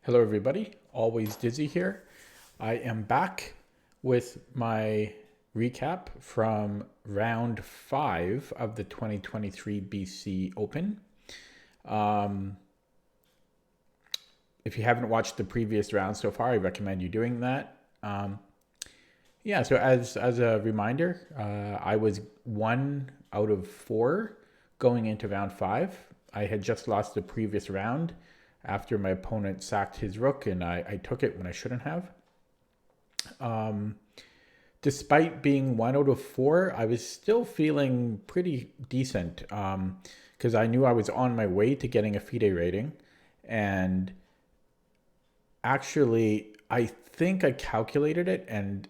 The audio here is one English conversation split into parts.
Hello everybody, always Dizzy here. I am back with my recap from round 5 of the 2023 BC Open. Um, if you haven't watched the previous round so far, I recommend you doing that. Yeah, so as a reminder, I was 1 out of 4 going into round 5. I had just lost the previous round after my opponent sacked his rook, and I took it when I shouldn't have. Despite being 1 out of 4, I was still feeling pretty decent because I knew I was on my way to getting a FIDE rating. And actually, I think I calculated it, and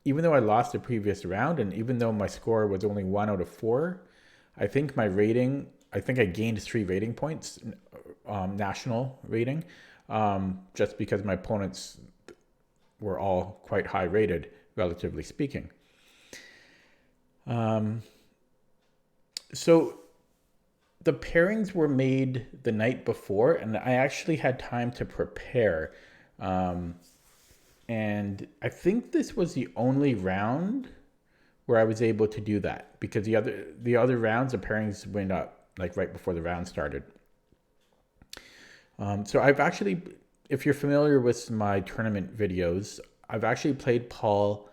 even though I lost the previous round, and even though my score was only 1 out of 4, I think my rating, I think I gained 3 rating points, national rating, just because my opponents were all quite high rated, relatively speaking. So the pairings were made the night before, and I actually had time to prepare. And I think this was the only round where I was able to do that because the other rounds, the pairings went up like right before the round started. So I've actually, if you're familiar with my tournament videos, I've actually played Paul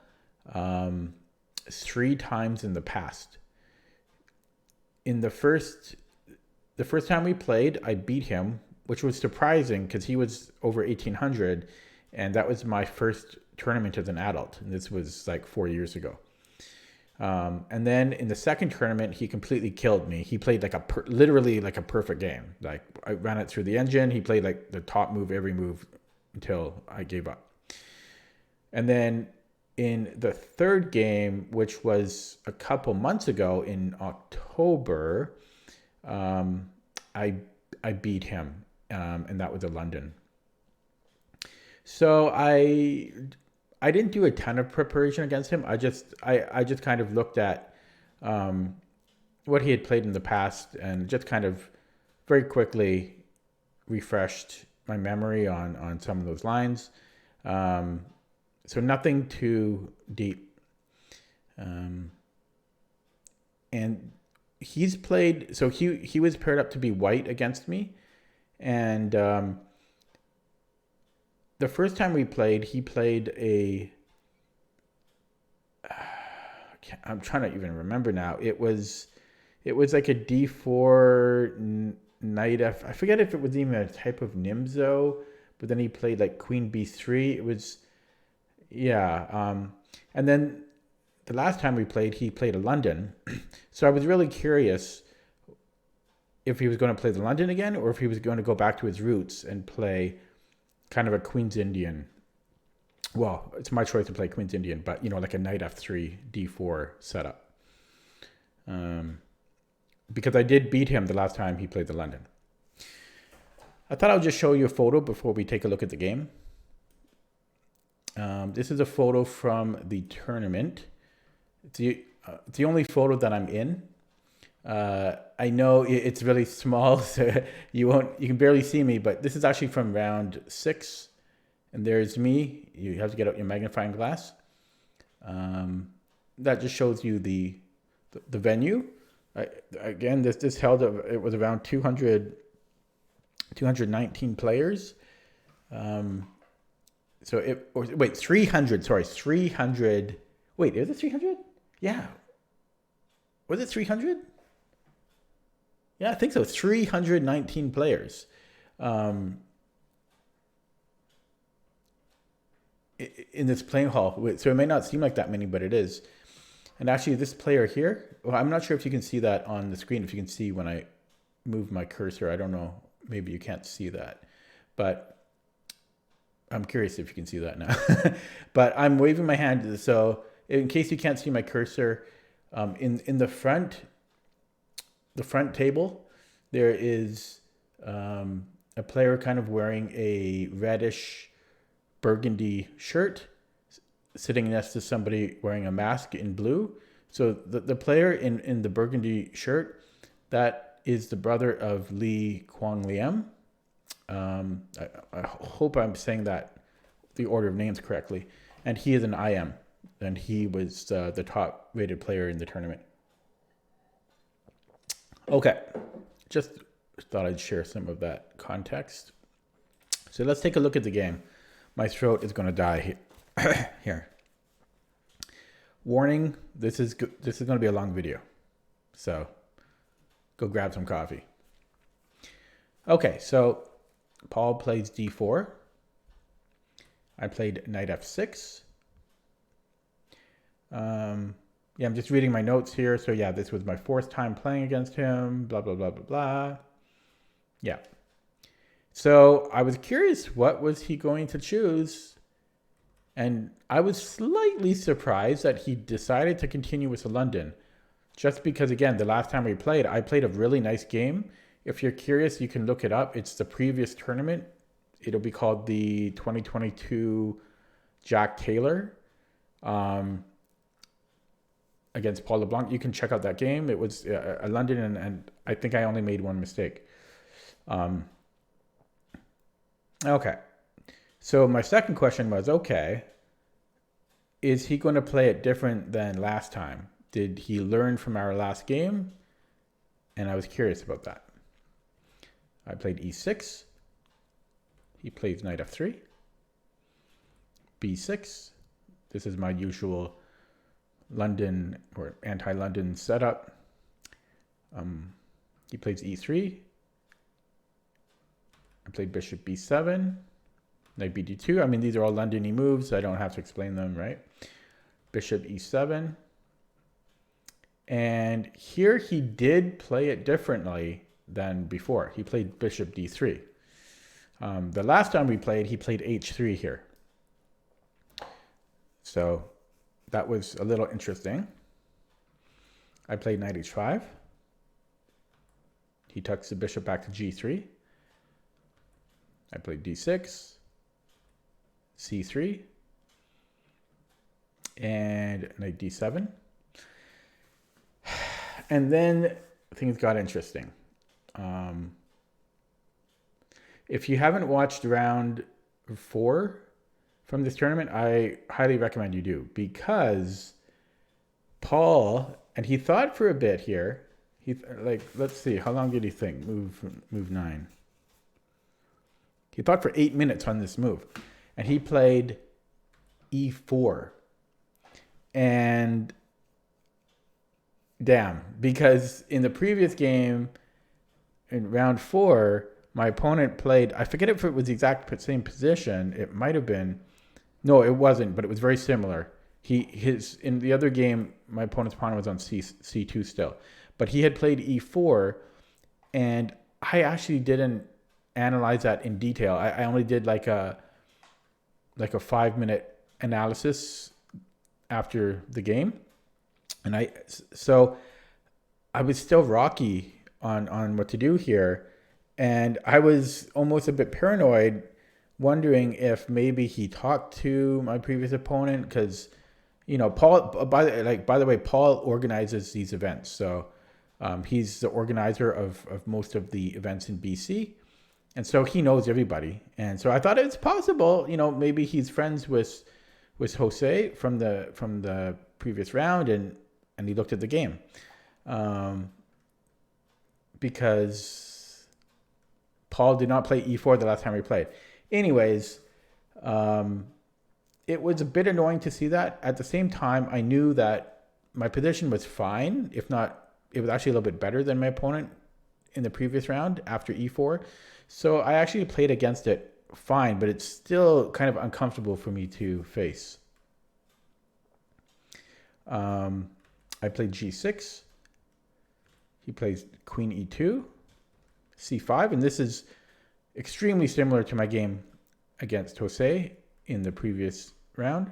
3 times in the past. In the first time we played, I beat him, which was surprising because he was over 1800, and that was my first tournament as an adult, and this was like 4 years ago. And then in the second tournament, he completely killed me. He played like literally like a perfect game. Like I ran it through the engine. He played like the top move every move until I gave up. And then in the third game, which was a couple months ago in October, I I beat him, and that was in London. So I didn't do a ton of preparation against him. I just kind of looked at um, what he had played in the past and just kind of very quickly refreshed my memory on some of those lines. Um, so nothing too deep. Um, and he's played. So he was paired up to be white against me, and the first time we played, he played a. I'm trying to even remember now. It was like a D4 knight F. I forget if it was even a type of Nimzo, but then he played like Queen B3. It was yeah. And then the last time we played, he played a London. So I was really curious if he was going to play the London again, or if he was going to go back to his roots and play kind of a Queen's Indian. Well, it's my choice to play Queen's Indian, but like a Knight F3 D4 setup. Um, because I did beat him the last time he played the London. I thought I'll just show you a photo before we take a look at the game. This is a photo from the tournament. It's the only photo that I'm in. I know it's really small, so you can barely see me, but this is actually from round 6, and there's me. You have to get out your magnifying glass. That just shows you the venue. Again, this held, it was around 219 players. Wait, 300. Sorry, 300. Wait, is it 300? Yeah. Was it 300? Yeah, I think so. 319 players. Um, in this playing hall. So it may not seem like that many, but it is. And actually, this player here, well, I'm not sure if you can see that on the screen, if you can see when I move my cursor. I don't know. Maybe you can't see that. But I'm curious if you can see that now. But I'm waving my hand. So in case you can't see my cursor, in the front table, there is a player kind of wearing a reddish burgundy shirt sitting next to somebody wearing a mask in blue. So the player in the burgundy shirt, that is the brother of Li Kwang Liam. I hope I'm saying that the order of names correctly. And he is an IM, and he was the top rated player in the tournament. Okay, just thought I'd share some of that context. So let's take a look at the game. My throat is going to die here. Warning: this is going to be a long video, so go grab some coffee. Okay, so Paul plays d4. I played knight f6. Yeah, I'm just reading my notes here. So yeah, this was my fourth time playing against him. Blah blah blah blah blah. Yeah. So I was curious, what was he going to choose? And I was slightly surprised that he decided to continue with the London. Just because, again, the last time we played, I played a really nice game. If you're curious, you can look it up. It's the previous tournament. It'll be called the 2022 Jack Taylor against Paul Leblanc. You can check out that game. It was a London, and I think I only made one mistake. Okay. So my second question was, okay, is he going to play it different than last time? Did he learn from our last game? And I was curious about that. I played e6. He plays knight f3. b6. This is my usual London or anti-London setup. He plays e3. I played bishop b7. Knight bd2. I mean, these are all London-y moves. So I don't have to explain them, right? Bishop e7. And here he did play it differently than before. He played bishop d3. The last time we played, he played h3 here. So that was a little interesting. I played knight h5. He tucks the bishop back to g3. I played d6, c3, and knight d7. And then things got interesting. If you haven't watched round 4 from this tournament, I highly recommend you do, because Paul, and he thought for a bit here. Let's see, how long did he think? Move 9. He thought for 8 minutes on this move, and he played e4. And damn, because in the previous game, in round 4, my opponent played, I forget if it was the exact same position. It might have been. No, it wasn't, but it was very similar. In the other game, my opponent's pawn was on c2 still. But he had played e4, and I actually didn't analyze that in detail. I only did like a 5-minute analysis after the game. And so I was still rocky on what to do here. And I was almost a bit paranoid, wondering if maybe he talked to my previous opponent, because, you know, Paul, by the way, Paul organizes these events. So he's the organizer of most of the events in BC. And so he knows everybody. And so I thought it's possible, you know, maybe he's friends with Jose from the previous round, and he looked at the game. Because Paul did not play e4 the last time we played. Anyways, it was a bit annoying to see that. At the same time, I knew that my position was fine. If not, it was actually a little bit better than my opponent in the previous round after e4. So I actually played against it fine, but it's still kind of uncomfortable for me to face. I played g6. He plays queen e2, c5, and this is extremely similar to my game against Jose in the previous round.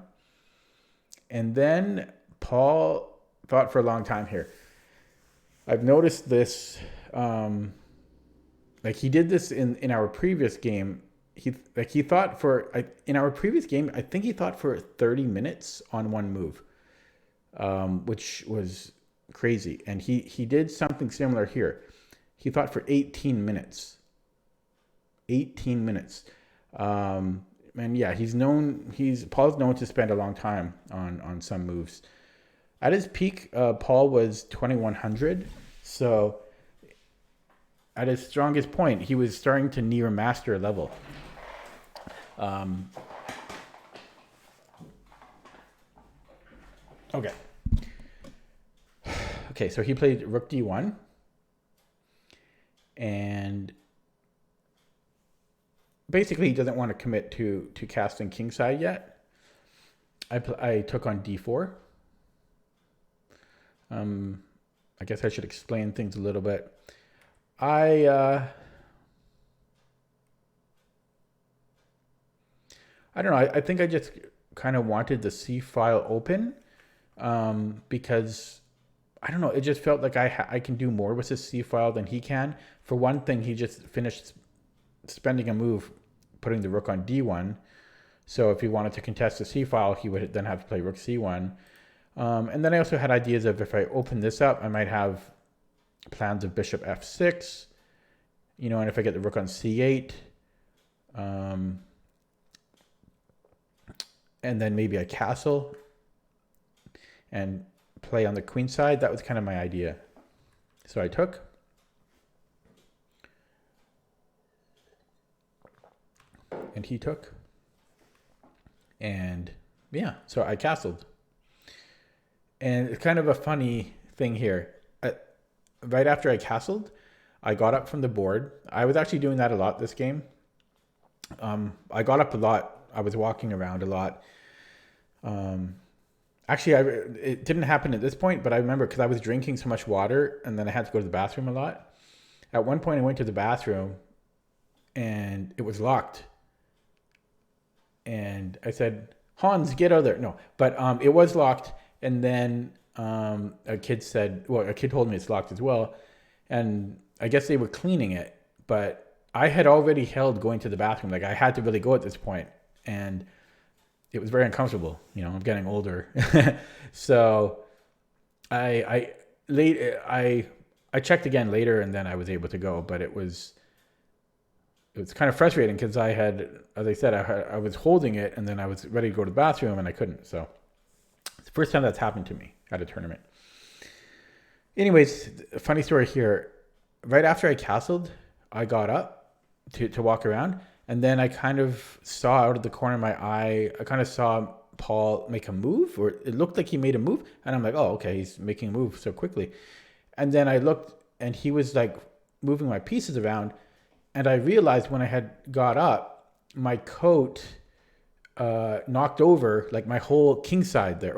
And then Paul thought for a long time here. I've noticed this, like he did this in our previous game. He thought in our previous game, I think he thought for 30 minutes on one move, which was crazy. And he did something similar here. He thought for 18 minutes 18 minutes. And yeah, Paul's known to spend a long time on some moves. At his peak, Paul was 2100. So at his strongest point, he was starting to near master level. Okay. Okay, so he played rook d1. And basically, he doesn't want to commit to casting kingside yet. I took on d4. I guess I should explain things a little bit. I don't know. I think I just kind of wanted the C file open because I don't know. It just felt like I can do more with this C file than he can. For one thing, he just finished spending a move, putting the rook on d1. So if he wanted to contest the C file, he would then have to play rook c1. And then I also had ideas of if I open this up, I might have plans of bishop f6, and if I get the rook on c8, and then maybe a castle and play on the queen side. That was kind of my idea. So I took. And he took. And yeah, so I castled. And it's kind of a funny thing here. Right after I castled, I got up from the board. I was actually doing that a lot this game. I got up a lot. I was walking around a lot. Actually, it didn't happen at this point, but I remember because I was drinking so much water and then I had to go to the bathroom a lot. At one point, I went to the bathroom and it was locked. And I said, Hans, get out of there. No, but it was locked. And then a kid told me it's locked as well. And I guess they were cleaning it, but I had already held going to the bathroom. Like I had to really go at this point. And it was very uncomfortable. I'm getting older. So I checked again later and then I was able to go, but it was kind of frustrating because I had, as I said, I was holding it and then I was ready to go to the bathroom and I couldn't. So it's the first time that's happened to me at a tournament. Anyways, funny story here. Right after I castled, I got up to walk around. And then I kind of saw out of the corner of my eye, I kind of saw Paul make a move, or it looked like he made a move. And I'm like, oh, okay, he's making a move so quickly. And then I looked and he was like moving my pieces around. And I realized when I had got up, my coat knocked over like my whole king side there,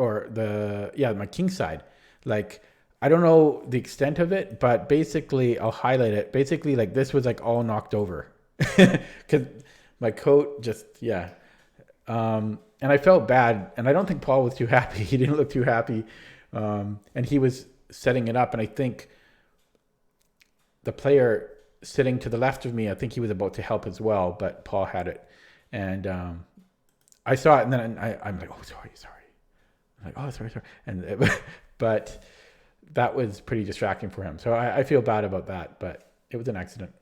my king side. Like, I don't know the extent of it, but basically I'll highlight it. Basically like this was like all knocked over. Because my coat just, yeah. And I felt bad. And I don't think Paul was too happy. He didn't look too happy. And he was setting it up. And I think the player sitting to the left of me, I think he was about to help as well. But Paul had it. And I saw it. And then I'm like, oh, sorry. I'm like, oh, sorry. And but that was pretty distracting for him. So I feel bad about that. But it was an accident.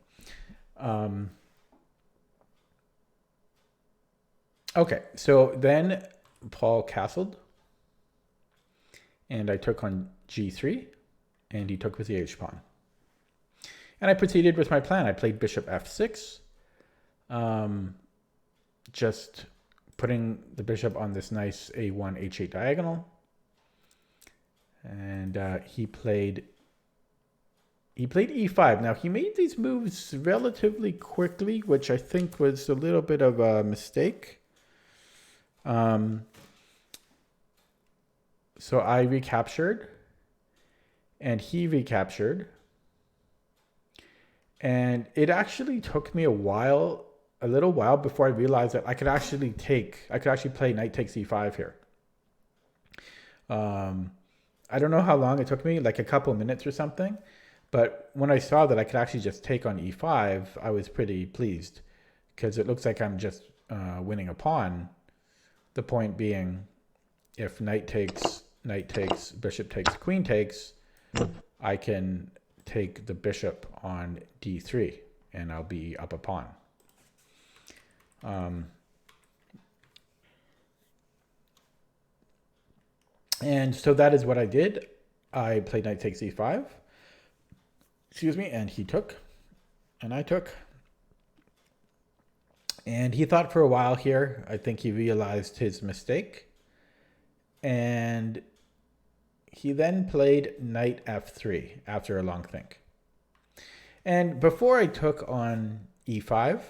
Okay, so then Paul castled, and I took on g3, and he took with the h-pawn. And I proceeded with my plan. I played bishop f6, just putting the bishop on this nice a1, h8 diagonal. And he played e5. Now, he made these moves relatively quickly, which I think was a little bit of a mistake. So I recaptured and he recaptured, and it actually took me a little while before I realized that I could actually play knight takes e5 here. I don't know how long it took me, like a couple of minutes or something, but when I saw that I could actually just take on e5, I was pretty pleased because it looks like I'm just winning a pawn. The point being, if knight takes, bishop takes, queen takes, I can take the bishop on d3 and I'll be up a pawn. Um, and so that is what I did. I played knight takes e5. Excuse me, and he took, and I took. And he thought for a while here. I think he realized his mistake. And he then played knight f3 after a long think. And before I took on e5,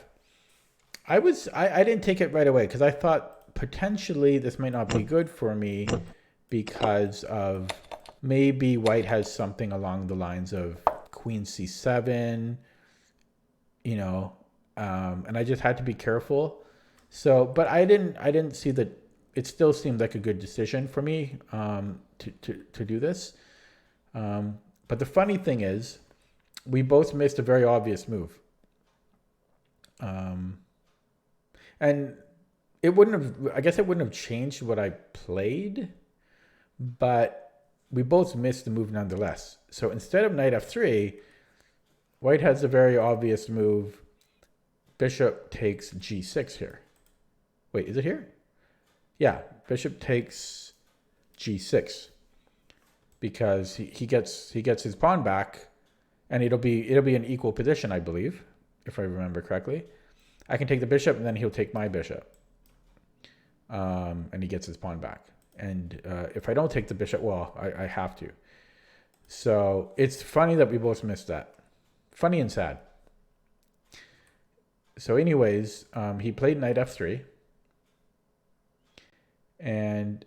I didn't take it right away because I thought potentially this might not be good for me because of maybe white has something along the lines of queen c7, you know, and I just had to be careful. So, but I didn't see that. It still seemed like a good decision for me to do this. But the funny thing is, we both missed a very obvious move. And it wouldn't have, I guess it wouldn't have changed what I played, but we both missed the move nonetheless. So instead of knight f3, white has a very obvious move. Bishop takes g6 here. Wait, is it here? Yeah, bishop takes g6 because he gets his pawn back, and it'll be an equal position, I believe, if I remember correctly. I can take the bishop, and then he'll take my bishop, and he gets his pawn back. And if I don't take the bishop, well, I have to. So it's funny that we both missed that. Funny and sad. So anyways, he played knight f3. And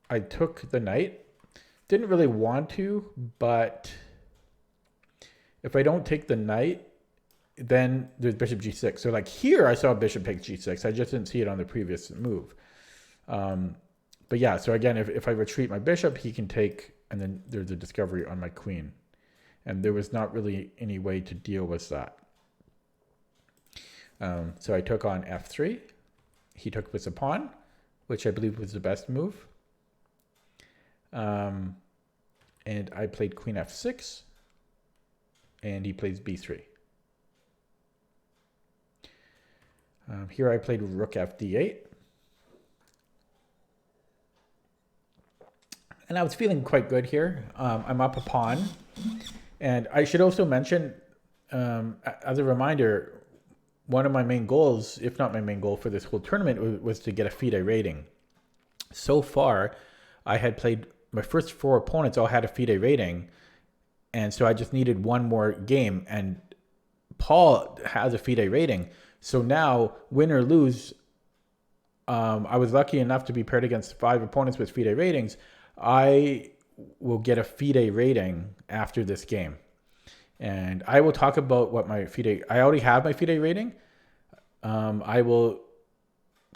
I took the knight. Didn't really want to, but if I don't take the knight, then there's bishop g6. So like here, I saw bishop takes g6. I just didn't see it on the previous move. But yeah, so again, if I retreat my bishop, he can take, and then there's a discovery on my queen. And there was not really any way to deal with that. So I took on f3. He took with a pawn, which I believe was the best move. And I played queen f6, and he plays b3. Here I played rook fd8. And I was feeling quite good here. I'm up a pawn. And I should also mention, as a reminder, one of my main goals, if not my main goal for this whole tournament, was to get a FIDE rating. So far, I had played my first 4 opponents all had a FIDE rating. And so I just needed one more game. And Paul has a FIDE rating. So now, win or lose, I was lucky enough to be paired against 5 opponents with FIDE ratings. I will get a FIDE rating after this game. And I will talk about what my FIDE... I already have my FIDE rating. I will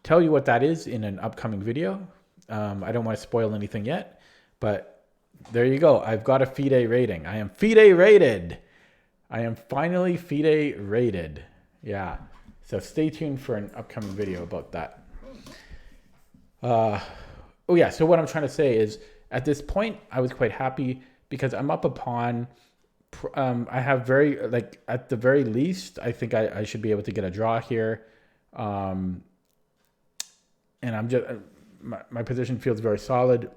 tell you what that is in an upcoming video. I don't want to spoil anything yet. But there you go. I've got a FIDE rating. I am FIDE rated. I am finally FIDE rated. Yeah. So stay tuned for an upcoming video about that. Oh yeah, so what I'm trying to say is, at this point, I was quite happy because I'm up a pawn. I have at the very least, I think I should be able to get a draw here. And I'm just, my position feels very solid.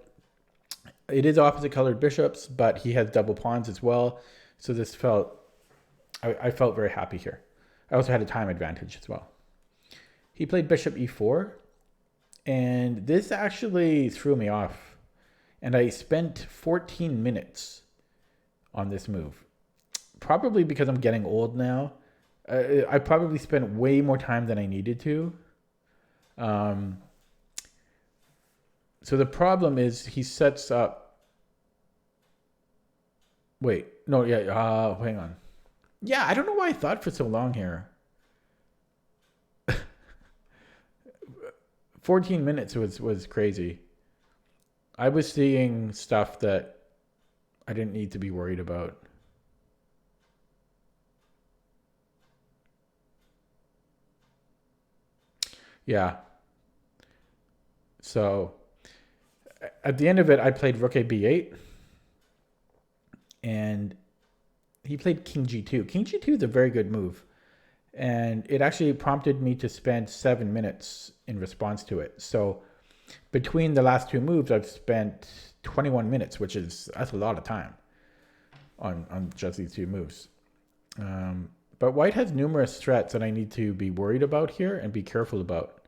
It is opposite colored bishops, but he has double pawns as well. So this I felt very happy here. I also had a time advantage as well. He played bishop e4, and this actually threw me off. And I spent 14 minutes on this move. Probably because I'm getting old now. I probably spent way more time than I needed to. So the problem is he sets up... Wait, no, yeah, hang on. Yeah, I don't know why I thought for so long here. 14 minutes was crazy. I was seeing stuff that I didn't need to be worried about. Yeah. So at the end of it, I played rook a b8. And he played king g2. King g2 is a very good move. and it actually prompted me to spend 7 minutes in response to it. So between the last two moves, I've spent 21 minutes, that's a lot of time on just these two moves. But white has numerous threats that I need to be worried about here and be careful about.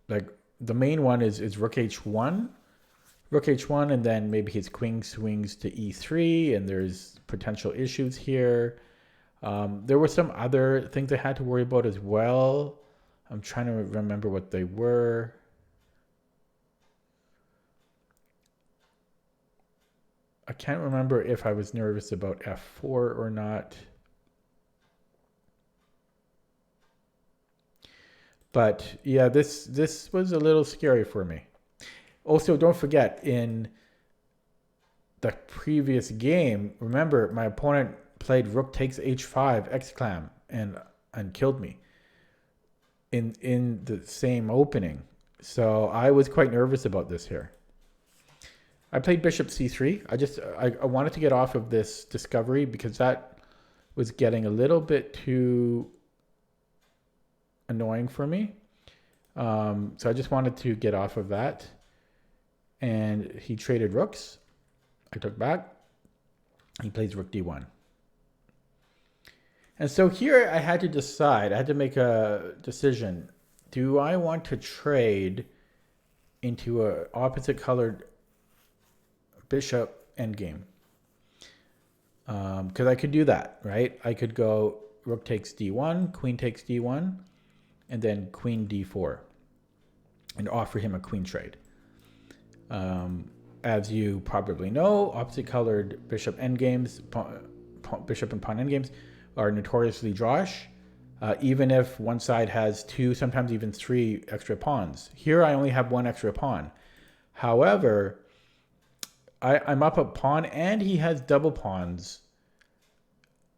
Like the main one is rook h1, and then maybe his queen swings to e3, and there's potential issues here. There were some other things I had to worry about as well. I'm trying to remember what they were. I can't remember if I was nervous about f4 or not. But yeah, this was a little scary for me. Also, don't forget, in the previous game, remember, my opponent played rook takes h5 exclam and killed me in the same opening. So I was quite nervous about this here. I played bishop c3. I wanted to get off of this discovery because that was getting a little bit too annoying for me. So I just wanted to get off of that. And he traded rooks. I took back. He plays rook d1. And so here I had to decide. I had to make a decision. Do I want to trade into an opposite colored bishop endgame? Because I could do that, right? I could go rook takes d1, queen takes d1, and then queen d4, and offer him a queen trade. As you probably know, opposite colored bishop endgames, bishop and pawn endgames, are notoriously drawish, even if one side has two, sometimes even three extra pawns. Here I only have one extra pawn. However, I'm up a pawn and he has double pawns,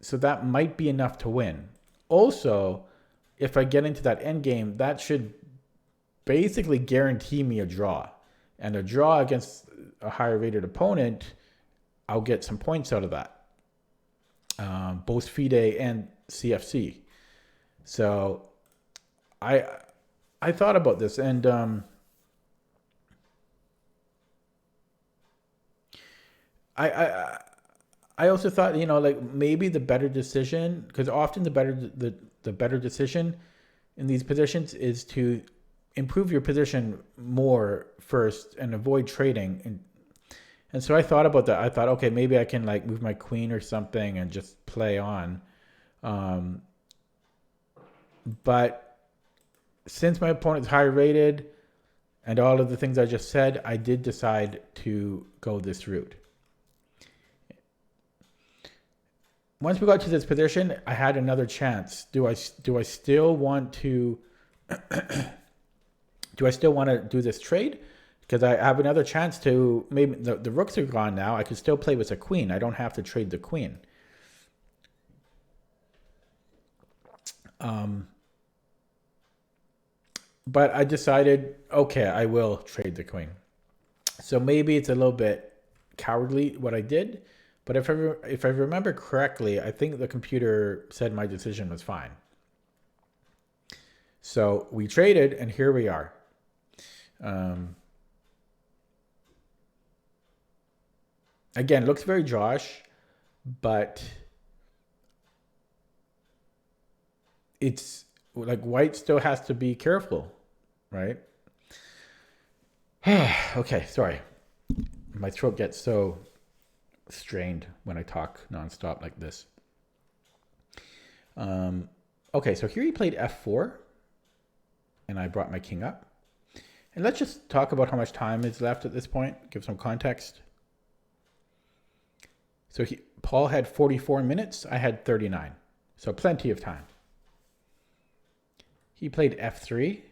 so that might be enough to win. Also, if I get into that endgame, that should basically guarantee me a draw. And a draw against a higher rated opponent, I'll get some points out of that. Both FIDE and CFC. So I thought about this, and I also thought, like maybe the better decision, because often the better decision in these positions is to improve your position more first and avoid trading. And so I thought about that. I thought, okay, maybe I can like move my queen or something and just play on. But since my opponent's high rated and all of the things I just said, I did decide to go this route. Once we got to this position, I had another chance. Do I still want to do this trade? Because I have another chance to, maybe the rooks are gone now. I could still play with a queen. I don't have to trade the queen. But I decided, okay, I will trade the queen. So maybe it's a little bit cowardly what I did. But if I remember correctly, I think the computer said my decision was fine. So we traded, and here we are. Again, looks very Josh, but it's like white still has to be careful, right? Okay, sorry. My throat gets so strained when I talk nonstop like this. Okay, so here he played f4, and I brought my king up. And let's just talk about how much time is left at this point, give some context. So Paul had 44 minutes, I had 39. So plenty of time. He played f3.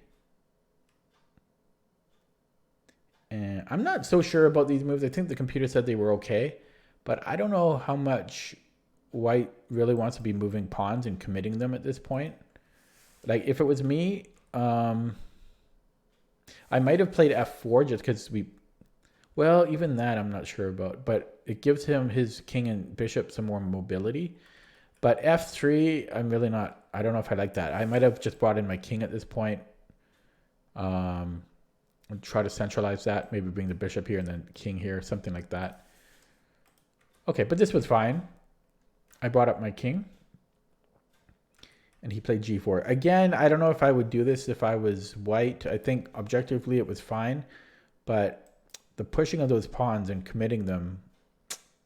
And I'm not so sure about these moves. I think the computer said they were okay. But I don't know how much white really wants to be moving pawns and committing them at this point. Like, if it was me, I might have played f4 just because we Well, even that I'm not sure about, but it gives him his king and bishop some more mobility. But f3, I'm really not. I don't know if I like that. I might have just brought in my king at this point. And try to centralize that. Maybe bring the bishop here and then king here, something like that. Okay, but this was fine. I brought up my king. And he played g4. Again, I don't know if I would do this if I was white. I think objectively it was fine. But the pushing of those pawns and committing them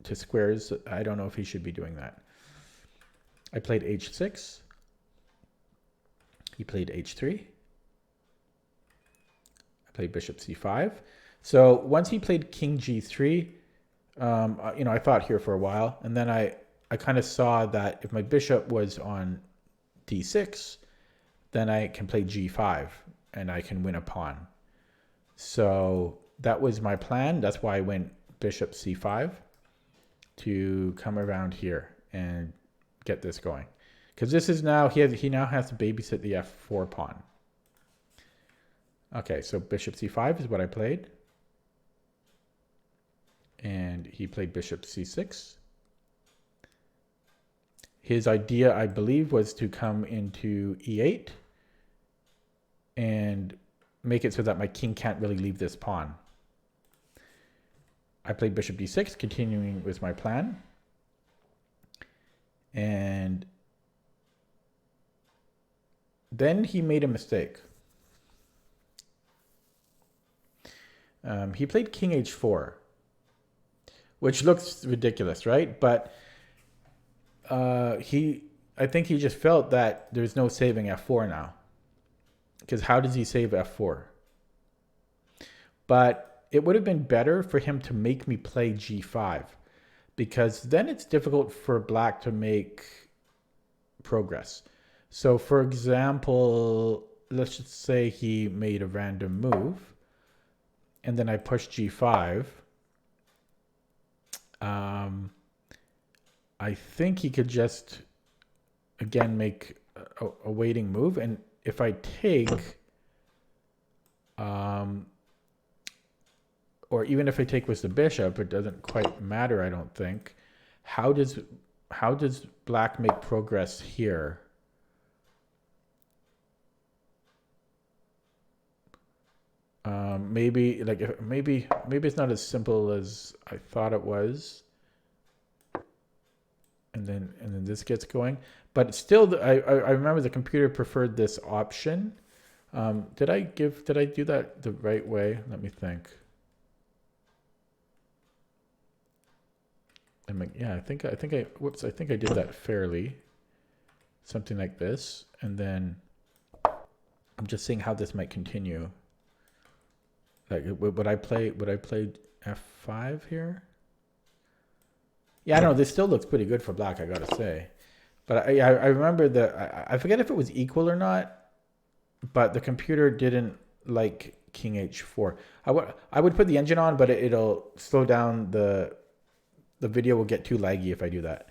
to squares, I don't know if he should be doing that. I played h6. He played h3. I played bishop c5. So once he played king g3, I thought here for a while. And then I kind of saw that if my bishop was on d6, then I can play g5 and I can win a pawn. So that was my plan. That's why I went bishop c5 to come around here and get this going. Because this is now, he now has to babysit the f4 pawn. Okay, so bishop c5 is what I played. And he played bishop c6. His idea, I believe, was to come into e8 and make it so that my king can't really leave this pawn. I played bishop d6, continuing with my plan. And then he made a mistake. He played king h4, which looks ridiculous, right? But I think he just felt that there's no saving f4 now. Because how does he save f4? But it would have been better for him to make me play g5, because then it's difficult for black to make progress. So for example, let's just say he made a random move, and then I pushed g5. I think he could just, again, make a waiting move. And if I take, or even if I take with the bishop, it doesn't quite matter, I don't think. How does black make progress here? Maybe it's not as simple as I thought it was. And then this gets going, but still, I remember the computer preferred this option. Did I do that the right way? Let me think. Yeah, I think I did that fairly. Something like this, and then I'm just seeing how this might continue. Like, would I play f5 here? Yeah, I don't know. This still looks pretty good for black, I gotta say. But I remember I forget if it was equal or not, but the computer didn't like king h4. I would put the engine on, but it'll slow down the video will get too laggy if I do that.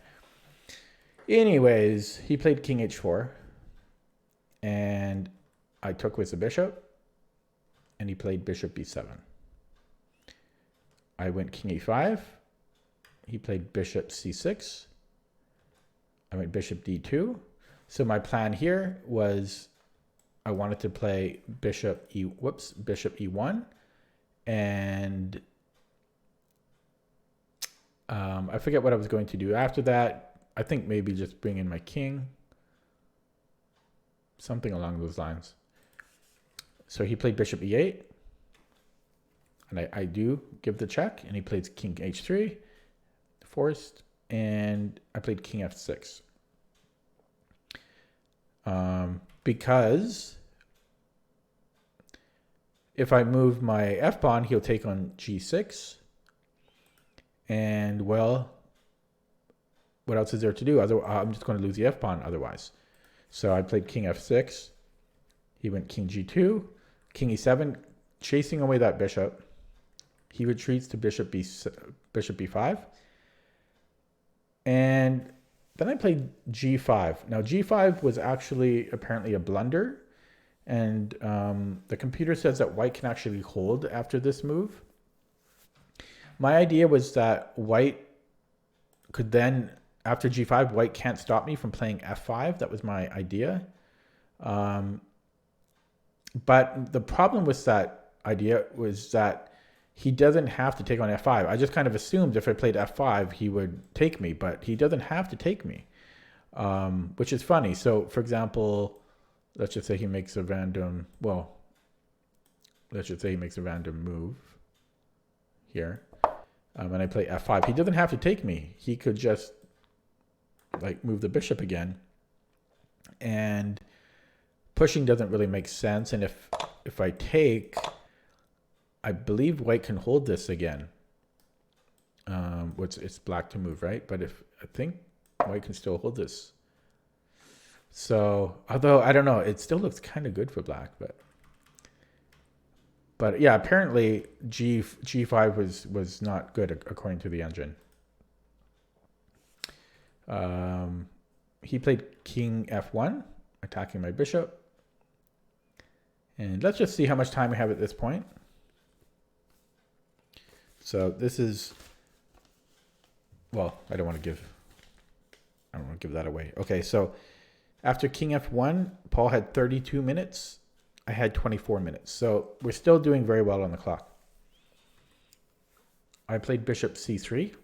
Anyways, he played king h4, and I took with the bishop, and he played bishop b7. I went king e5. He played bishop c6. I went bishop d2. So my plan here was I wanted to play bishop e1, and I forget what I was going to do after that. I think maybe just bring in my king, something along those lines. So he played bishop e8, and I do give the check, and he plays king h3, forced, and I played king f6. Because if I move my f pawn, he'll take on g6, and well, what else is there to do? I'm just going to lose the f pawn otherwise. So I played king f6. He went king g2, king e7, chasing away that bishop. He retreats to bishop b5. And then I played g5. Now g5 was actually apparently a blunder. And the computer says that white can actually hold after this move. My idea was that white could then, after g5, white can't stop me from playing f5. That was my idea. But the problem with that idea was that he doesn't have to take on f5. I just kind of assumed if I played f5, he would take me, but he doesn't have to take me, which is funny. So, for example, let's just say he makes a random, well, let's just say he makes a random move here, and I play f5. He doesn't have to take me. He could just like move the bishop again, and pushing doesn't really make sense. And if I take, I believe white can hold this again. It's black to move, right? But if I think white can still hold this. So, although I don't know, it still looks kind of good for black, but yeah, apparently g5 was not good according to the engine. He played king f1, attacking my bishop. And let's just see how much time we have at this point. So this is, well, I don't want to give that away. Okay, so after king f1, Paul had 32 minutes. I had 24 minutes. So we're still doing very well on the clock. I played bishop c3.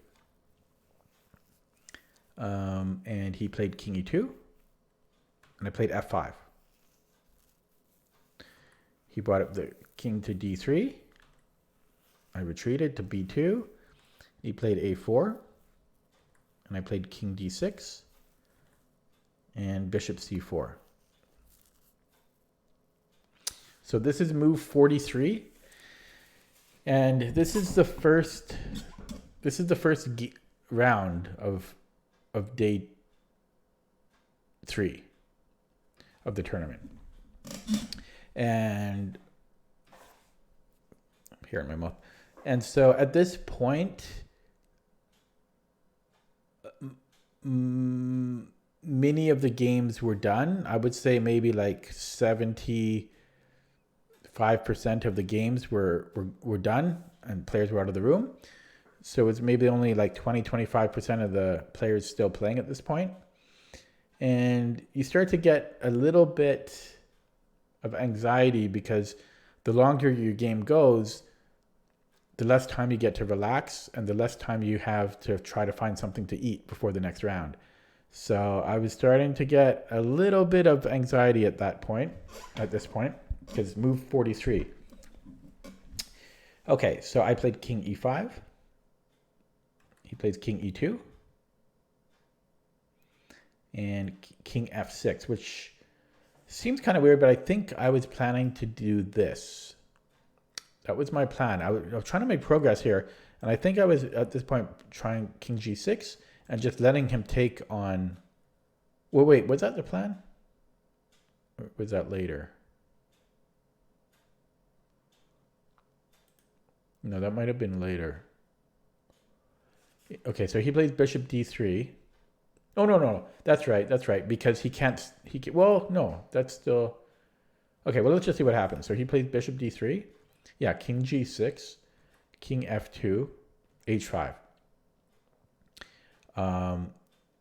And he played king e2. And I played f5. He brought up the king to d3. I retreated to b2. He played a4. And I played king d6. And bishop c4. So this is move 43. And this is the first round of day 3 of the tournament. And here in my mouth. And so at this point, many of the games were done. I would say maybe like 75% of the games were done and players were out of the room. So it's maybe only like 25% of the players still playing at this point. And you start to get a little bit of anxiety because the longer your game goes, the less time you get to relax and the less time you have to try to find something to eat before the next round. So I was starting to get a little bit of anxiety at this point, because move 43. Okay, so I played king e5. He plays king e2. And king f6, which seems kind of weird, but I think I was planning to do this. That was my plan. I was trying to make progress here. And I think I was, at this point, trying king g6 and just letting him take on... Well, wait, was that the plan? Or was that later? No, that might have been later. Okay, so he plays bishop d3. Oh, no. That's right. Because he can't... Well, no, that's still... Okay, well, let's just see what happens. So he plays bishop d3. Yeah, king g6, king f2, h5. And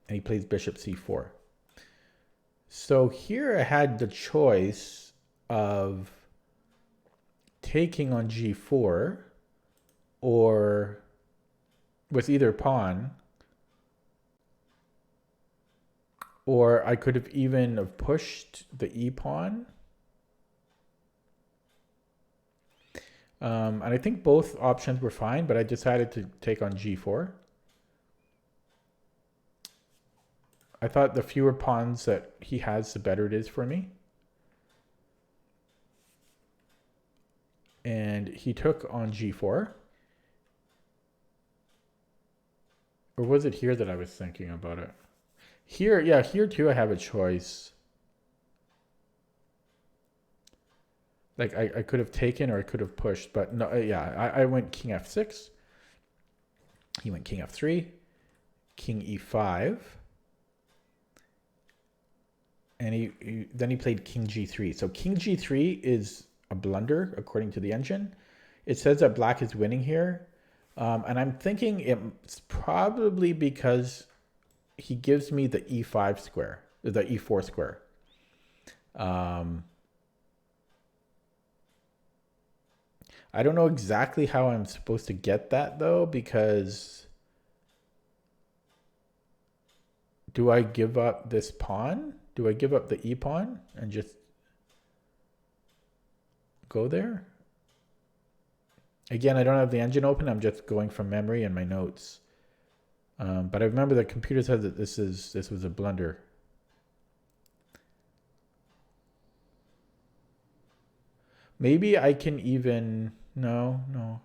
he plays bishop c4. So here I had the choice of taking on g4 or with either pawn, or I could have even have pushed the e pawn. And I think both options were fine, but I decided to take on g4. I thought the fewer pawns that he has, the better it is for me. And he took on g4. Or was it here that I was thinking about it? Here, yeah, here too I have a choice. Like I could have taken or I could have pushed, but no, yeah, I went king f6. He went king f3, king e5. And then he played king g3. So king g3 is a blunder according to the engine. It says that black is winning here, And I'm thinking it's probably because he gives me the e5 square, the e4 square. Um, I don't know exactly how I'm supposed to get that though, because do I give up this pawn? Do I give up the e pawn and just go there? Again, I don't have the engine open. I'm just going from memory and my notes. But I remember the computer said that this was a blunder. Maybe I can even no.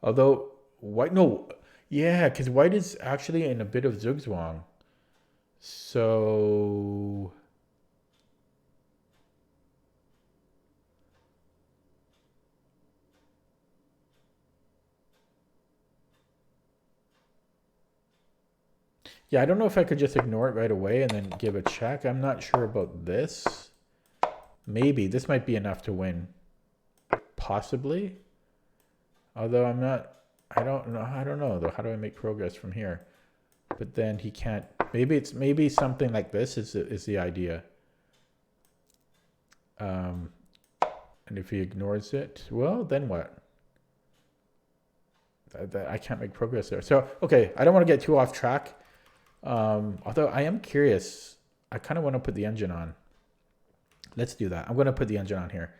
Although white no, yeah, because white is actually in a bit of zugzwang. So yeah, I don't know if I could just ignore it right away and then give a check. I'm not sure about this. Maybe this might be enough to win. Possibly. Although I'm not, I don't know though. How do I make progress from here? But then he can't. Maybe something like this is the idea. And if he ignores it, well, then what? I can't make progress there. So okay, I don't want to get too off track. Although I am curious, I kind of want to put the engine on. Let's do that. I'm going to put the engine on here.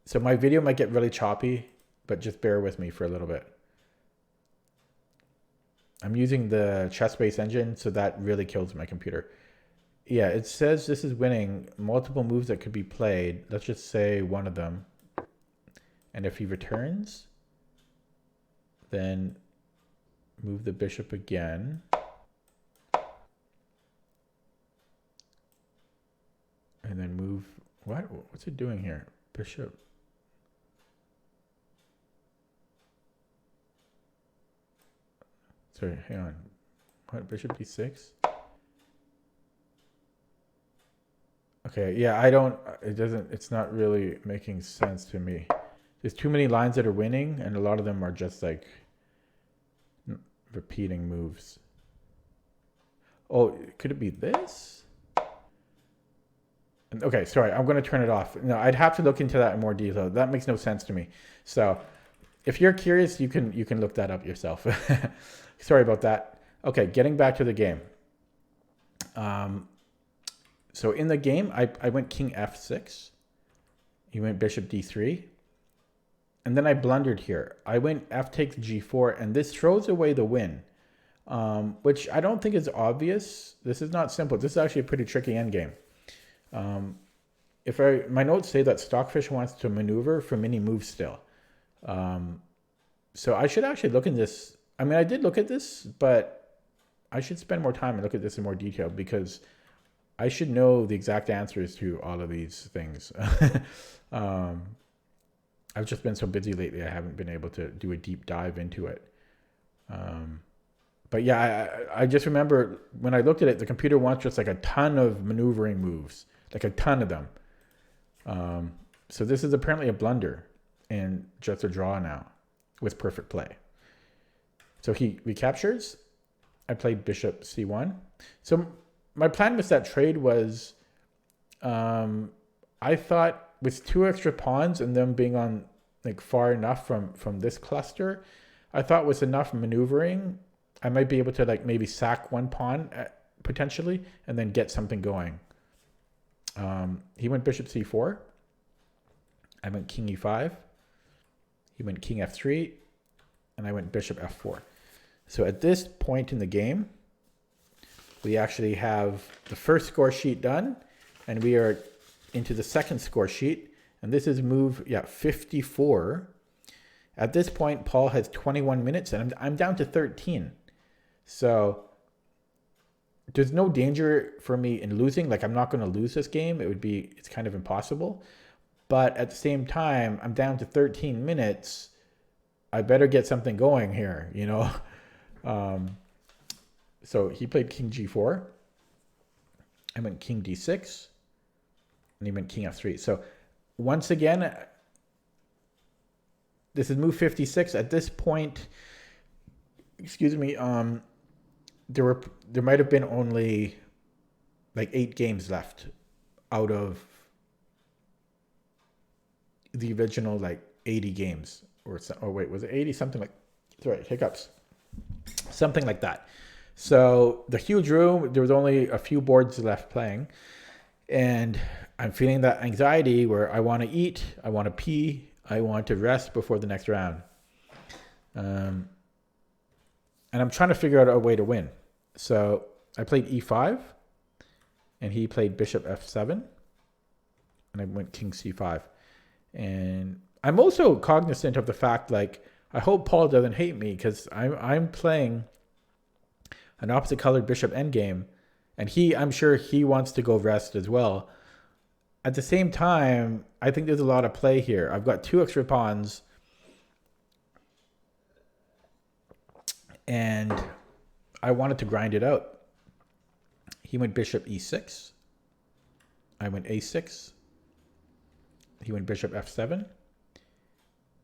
So my video might get really choppy, but just bear with me for a little bit. I'm using the chess-based engine, so that really kills my computer. Yeah, it says this is winning. Multiple moves that could be played. Let's just say one of them. And if he returns, then move the bishop again. And then move, what? What's it doing here? Bishop. Sorry, hang on. What, bishop d6? Okay, yeah, it's not really making sense to me. There's too many lines that are winning, and a lot of them are just like repeating moves. Oh, could it be this? Okay, sorry, I'm going to turn it off. No, I'd have to look into that in more detail. That makes no sense to me. So if you're curious, you can look that up yourself. Sorry about that. Okay, getting back to the game. So in the game, I went king f6. He went bishop d3. And then I blundered here. I went f takes g4, and this throws away the win, which I don't think is obvious. This is not simple. This is actually a pretty tricky endgame. My notes say that Stockfish wants to maneuver for mini moves still. So I should actually look in this. I mean, I did look at this, but I should spend more time and look at this in more detail because I should know the exact answers to all of these things. I've just been so busy lately, I haven't been able to do a deep dive into it. But yeah, I just remember when I looked at it, the computer wants just like a ton of maneuvering moves, like a ton of them. So this is apparently a blunder and just a draw now with perfect play. So he recaptures. I played bishop c1. So my plan with that trade was, I thought with 2 extra pawns and them being on like far enough from this cluster, I thought was enough maneuvering. I might be able to like maybe sack 1 pawn potentially and then get something going. He went bishop c4. I went king e5. He went king f3. And I went bishop f4. So at this point in the game, we actually have the first score sheet done. And we are into the second score sheet. And this is move 54. At this point, Paul has 21 minutes. And I'm down to 13. So there's no danger for me in losing. Like, I'm not going to lose this game. It's kind of impossible. But at the same time, I'm down to 13 minutes. I better get something going here, you know. So he played king g4. I went king d6. And he went king f3. So once again, this is move 56. At this point, excuse me, there might have been only like 8 games left out of the original like 80 games, or wait, was it 80? Something like, sorry, hiccups, something like that. So the huge room, there was only a few boards left playing, and I'm feeling that anxiety where I want to eat, I want to pee, I want to rest before the next round. And I'm trying to figure out a way to win. So I played e5, and he played bishop f7, and I went king c5. And I'm also cognizant of the fact, like, I hope Paul doesn't hate me, because I'm playing an opposite colored bishop endgame, and I'm sure he wants to go rest as well. At the same time, I think there's a lot of play here. I've got 2 extra pawns, and I wanted to grind it out. He went bishop e6. I went a6. He went bishop f7.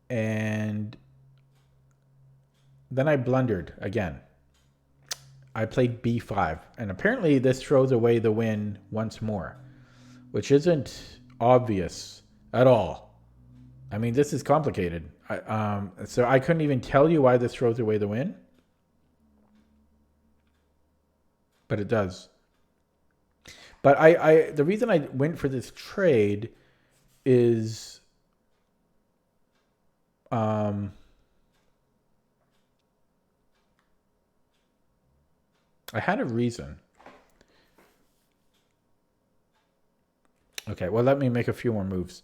And then I blundered again. I played b5. And apparently this throws away the win once more, which isn't obvious at all. I mean, this is complicated. So I couldn't even tell you why this throws away the win. But it does. But the reason I went for this trade is I had a reason. Okay, well, let me make a few more moves.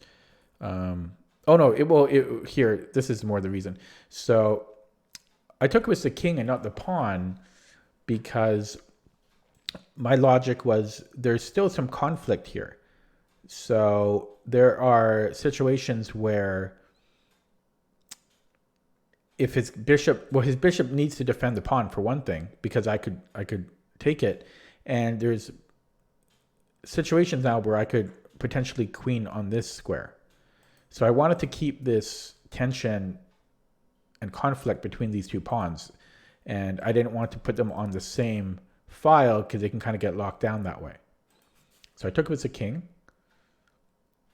Oh no, here, this is more the reason. So I took it with the king and not the pawn, because my logic was there's still some conflict here. So there are situations where if his bishop needs to defend the pawn for one thing, because I could take it, and there's situations now where I could potentially queen on this square. So I wanted to keep this tension and conflict between these 2 pawns, and I didn't want to put them on the same file because they can kind of get locked down that way. So I took it as a king,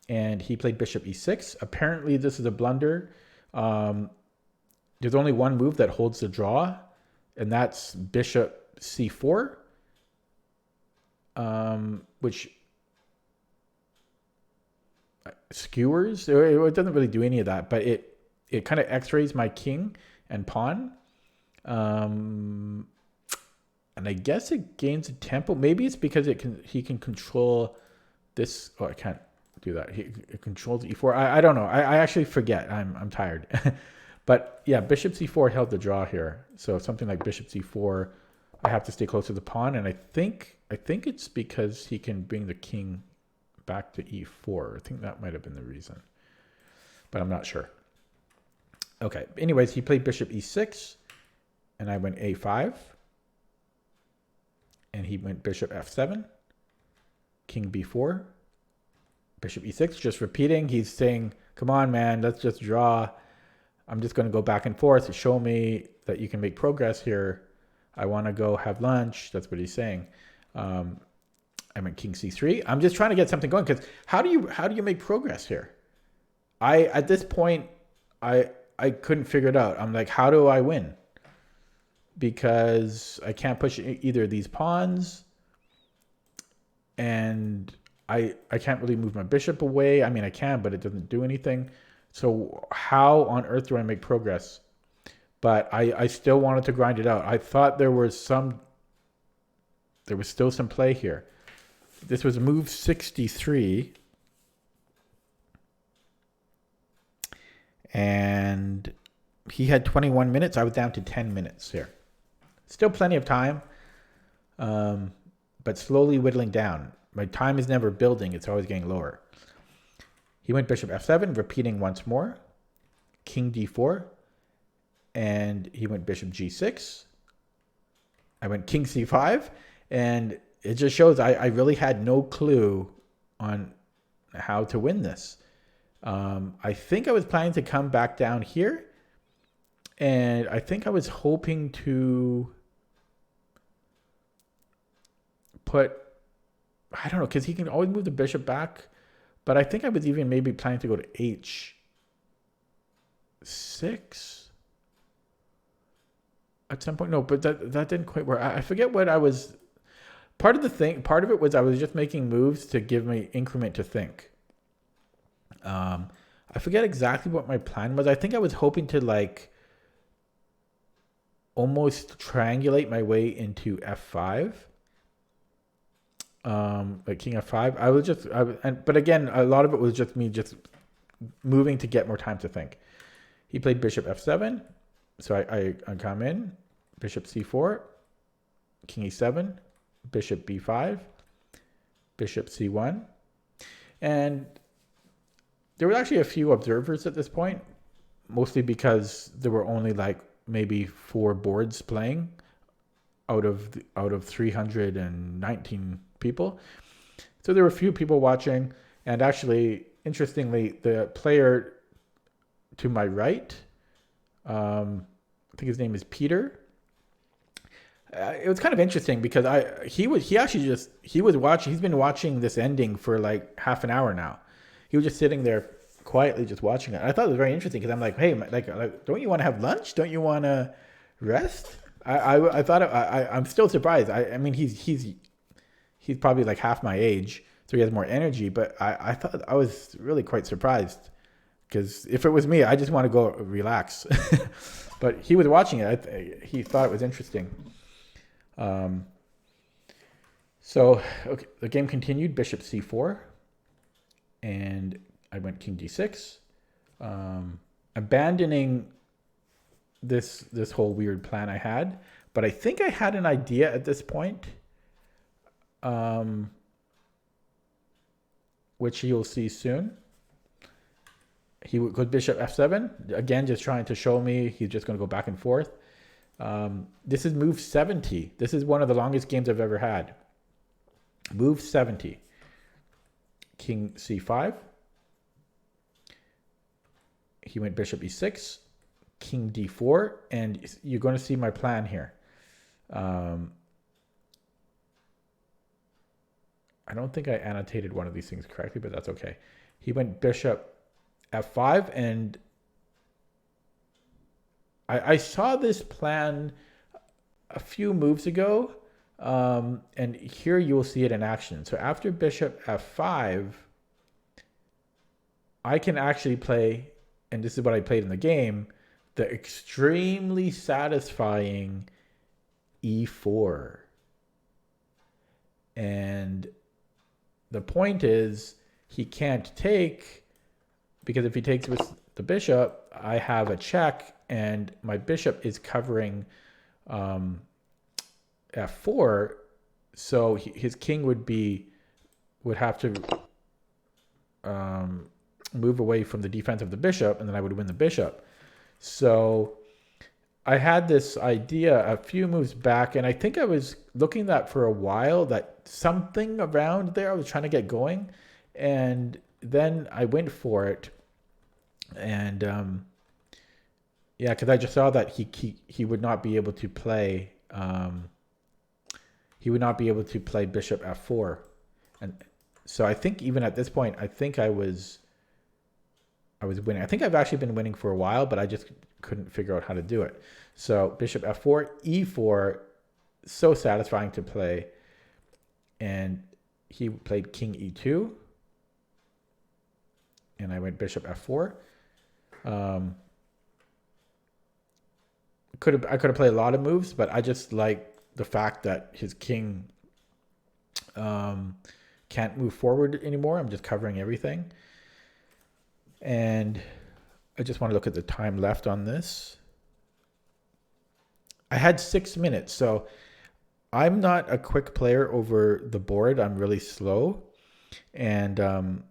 and he played bishop e6. Apparently this is a blunder. There's only one move that holds the draw, and that's bishop c4, which skewers. It doesn't really do any of that, but it kind of x-rays my king and pawn. And I guess it gains a tempo. Maybe it's because he can control this. Oh, I can't do that. It controls e4. I don't know. I actually forget. I'm tired. But yeah, bishop c4 held the draw here. So something like bishop c4, I have to stay close to the pawn, and I think it's because he can bring the king back to e4. I think that might have been the reason, but I'm not sure. Okay. Anyways, he played bishop e6, and I went a5, and he went bishop f7, king b4, bishop e6, just repeating. He's saying, come on, man, let's just draw. I'm just going to go back and forth to show me that you can make progress here. I want to go have lunch. That's what he's saying. I went king c3. I'm just trying to get something going, because how do you make progress here? At this point, I couldn't figure it out. I'm like, how do I win? Because I can't push either of these pawns, and I can't really move my bishop away. I mean, I can, but it doesn't do anything. So how on earth do I make progress? But I still wanted to grind it out. I thought there was still some play here. This was move 63. And he had 21 minutes. I was down to 10 minutes here. Still plenty of time, but slowly whittling down. My time is never building. It's always getting lower. He went bishop f7, repeating once more. King d4. And he went bishop g6. I went king c5. And it just shows I really had no clue on how to win this. I think I was planning to come back down here, and I think I was hoping to put, I don't know, because he can always move the bishop back, but I think I was even maybe planning to go to h6 at some point. No, but that didn't quite work. I forget what I was. Part of it was I was just making moves to give me increment to think. I forget exactly what my plan was. I think I was hoping to like almost triangulate my way into f5. Like king f5. But again, a lot of it was just me just moving to get more time to think. He played bishop f7, so I come in, bishop c4, king e7, bishop b5, bishop c1, and there were actually a few observers at this point, mostly because there were only like maybe 4 boards playing out of 319 people. So there were a few people watching, and actually, interestingly, the player to my right, I think his name is Peter. It was kind of interesting because he was watching. He's been watching this ending for like half an hour now. He was just sitting there quietly, just watching it. I thought it was very interesting because I'm like, hey, like, don't you want to have lunch? Don't you want to rest? I'm still surprised. I mean, he's probably like half my age, so he has more energy. But I thought I was really quite surprised because if it was me, I just want to go relax. But he was watching it. He thought it was interesting. So okay, the game continued. Bishop c4, and I went king d6, abandoning this whole weird plan I had. But I think I had an idea at this point, which you'll see soon. He would go bishop f7, again, just trying to show me he's just going to go back and forth. This is move 70. This is one of the longest games I've ever had. Move 70. King c5. He went bishop e6, king d4, and you're going to see my plan here. I don't think I annotated one of these things correctly, but that's okay. He went bishop f5, and I saw this plan a few moves ago, and here you will see it in action. So after bishop f5, I can actually play, and this is what I played in the game, the extremely satisfying e4. And the point is, he can't take, because if he takes with the bishop, I have a check, and my bishop is covering f4, so his king would have to move away from the defense of the bishop, and then I would win the bishop. So I had this idea a few moves back, and I think I was looking at that for a while, that something around there I was trying to get going, and then I went for it. And yeah, because I just saw that he would not be able to play. He would not be able to play bishop f4, and so I think even at this point, I think I was winning. I think I've actually been winning for a while, but I just couldn't figure out how to do it. So bishop f4, e4, so satisfying to play, and he played king e2, and I went bishop f4. I could have played a lot of moves, but I just like the fact that his king can't move forward anymore. I'm just covering everything. And I just want to look at the time left on this. I had 6 minutes, so I'm not a quick player over the board. I'm really slow. And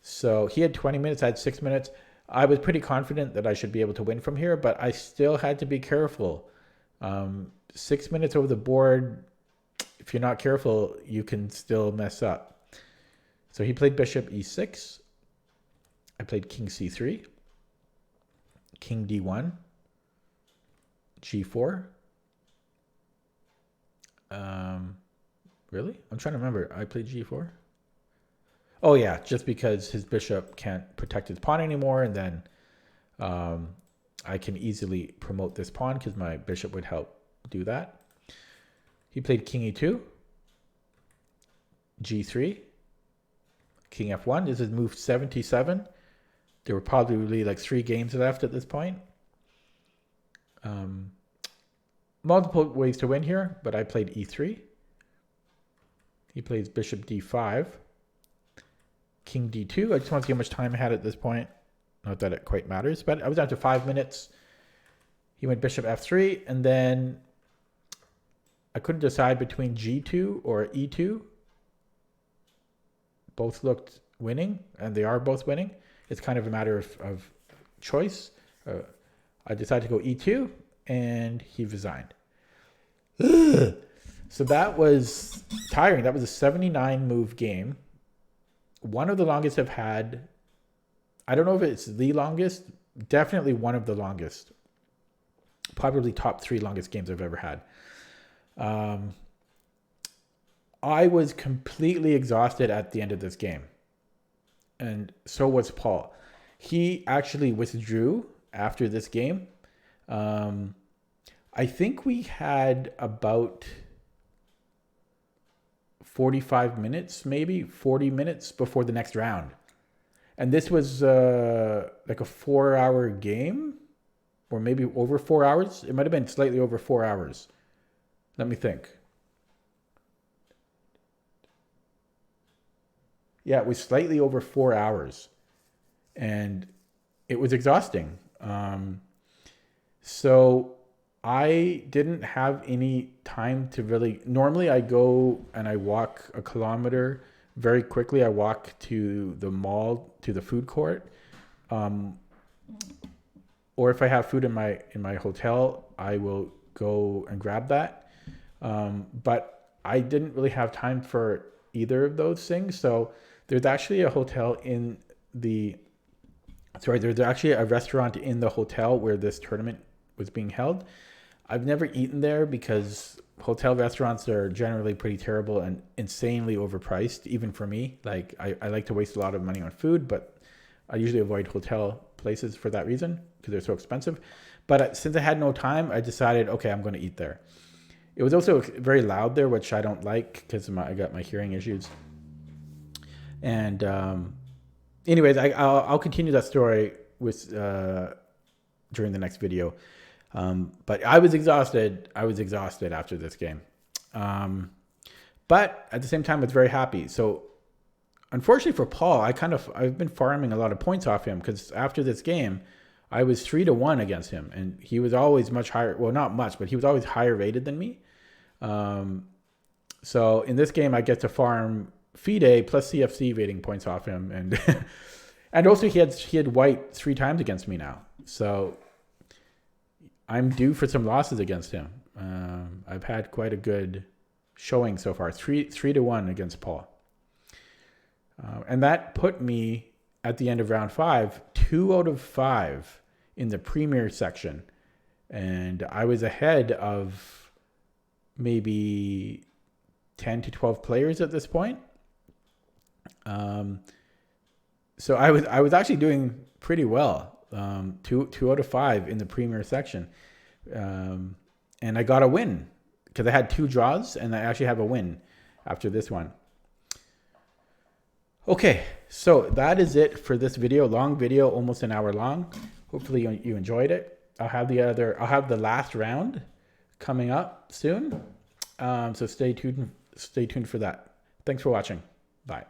so he had 20 minutes, I had 6 minutes. I was pretty confident that I should be able to win from here, but I still had to be careful. 6 minutes over the board, if you're not careful, you can still mess up. So he played bishop e6. I played king c3, king d1, g4. Really? I'm trying to remember. I played g4. Oh yeah, just because his bishop can't protect his pawn anymore, and then I can easily promote this pawn because my bishop would help do that. He played king e2, g3, king f1. This is move 77. There were probably like 3 games left at this point. Multiple ways to win here, but I played e3. He plays bishop d5, king d2. I just want to see how much time I had at this point. Not that it quite matters, but I was down to 5 minutes. He went bishop f3, and then I couldn't decide between g2 or e2. Both looked winning, and they are both winning. It's kind of a matter of choice. I decided to go e2, and he resigned. So that was tiring. That was a 79 move game. One of the longest I've had. I don't know if it's the longest. Definitely one of the longest. Probably top 3 longest games I've ever had. I was completely exhausted at the end of this game. And so was Paul. He actually withdrew after this game. I think we had about 45 minutes, maybe 40 minutes before the next round. And this was like a 4-hour game, or maybe over 4 hours. It might have been slightly over 4 hours. Let me think. Yeah, it was slightly over 4 hours. And it was exhausting. So I didn't have any time to really... Normally I go and I walk a kilometer very quickly. I walk to the mall, to the food court. Or if I have food in my hotel, I will go and grab that. But I didn't really have time for either of those things. So there's actually a hotel in the... Sorry, there's actually a restaurant in the hotel where this tournament was being held. I've never eaten there because hotel restaurants are generally pretty terrible and insanely overpriced, even for me. Like I like to waste a lot of money on food, but I usually avoid hotel places for that reason because they're so expensive. But since I had no time, I decided, okay, I'm going to eat there. It was also very loud there, which I don't like because I got my hearing issues. And anyways, I'll continue that story with during the next video. But I was exhausted. I was exhausted after this game. But at the same time, I was very happy. So unfortunately for Paul, I've been farming a lot of points off him because after this game, I was 3-1 against him, and he was always much higher. Well, not much, but he was always higher rated than me. So in this game, I get to farm FIDE plus CFC rating points off him, and and also he had white 3 times against me now. So I'm due for some losses against him. I've had quite a good showing so far, 3-1 against Paul. And that put me at the end of round 5, 2 out of 5 in the premier section. And I was ahead of maybe 10 to 12 players at this point. So I was actually doing pretty well. 2 out of 5 in the premier section. And I got a win because I had 2 draws and I actually have a win after this one. Okay, so that is it for this video. Long video, almost an hour long. Hopefully you enjoyed it. I'll have the last round coming up soon. So stay tuned for that. Thanks for watching. Bye.